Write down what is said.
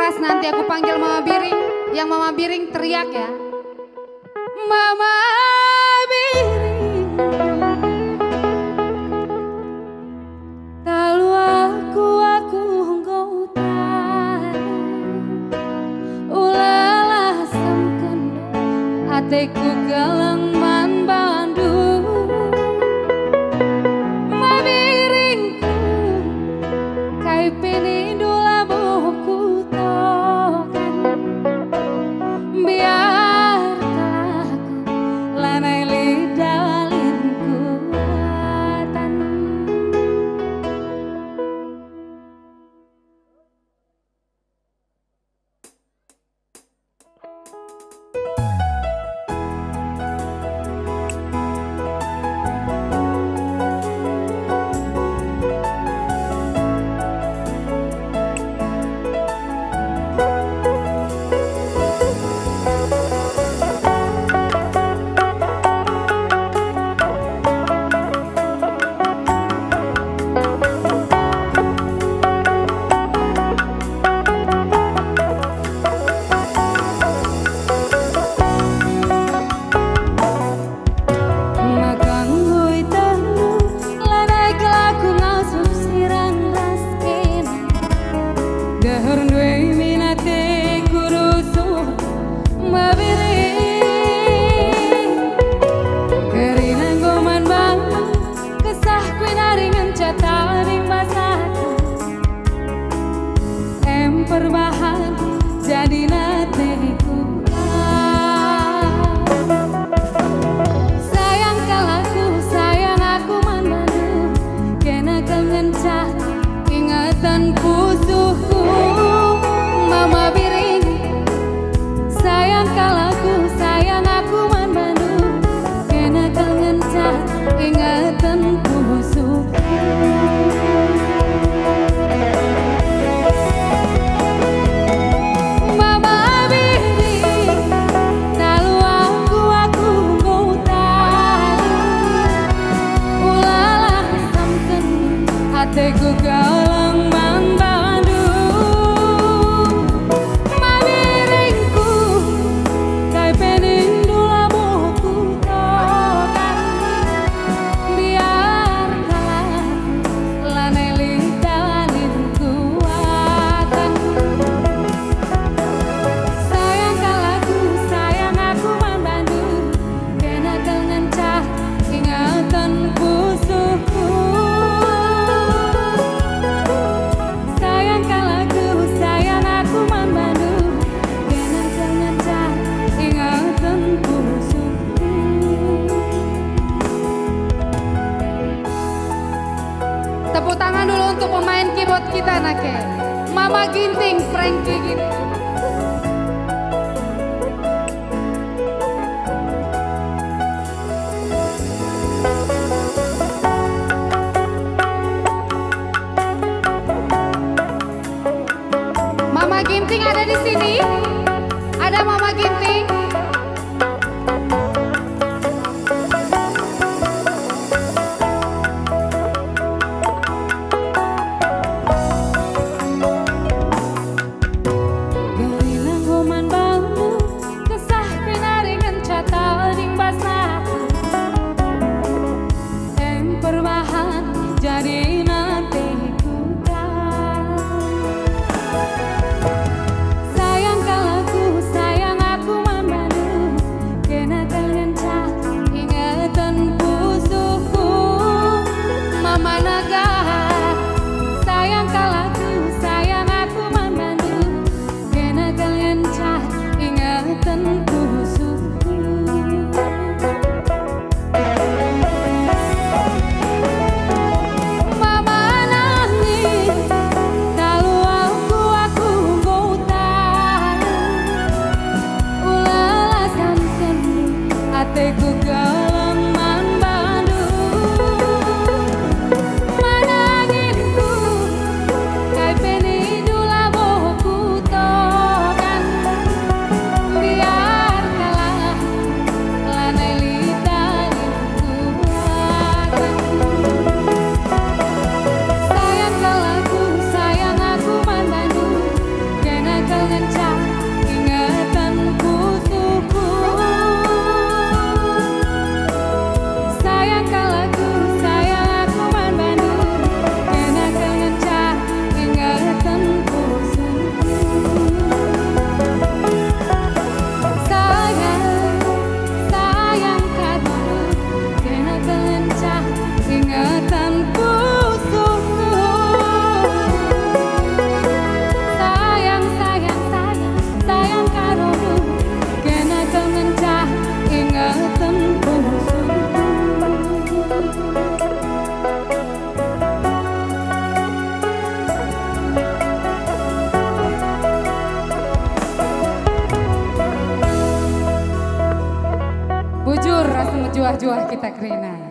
keras nanti aku panggil Mama Biring. Yang Mama Biring teriak ya. Mama Biring. Talu aku engkau tahu. Ulalah samken hatiku geleng man bandu. Mama Biringku kai penindo labuhku tokan. Biarkanlah aku lanai lidalin kuatan. Perbahan jadi nateku. Sayang sayang aku mananu kena kengencah ingatan pusuhku. Mama Biring sayang sayang aku mananu kena kengencah ingatan pusuhku. Hatiku galang membandu. Mama Biringku kai penindu labuhku tokan. Biarkanlah lanai lidalin kuatan. Sayang aku membandu kena kengencah ingatan pusuhku. Tepuk tangan dulu untuk pemain keyboard kita nake. Mama Ginting, Frankie Ginting. Mama Ginting ada di sini. Ada Mama Ginting. Jadi nantiku sayang aku ngencang ingatanku suku. Sayang kalaku, sayang aku man Bandung, kena kau ngencang ingatanku suku. Sayang, sayang kadu, kena kau ngencang ingatanku suku. Sayang, sayang, sayang, sayang kadu, kena kau ngencang ingatanku suku. Bujur rasa menjuah-juah kita kerina.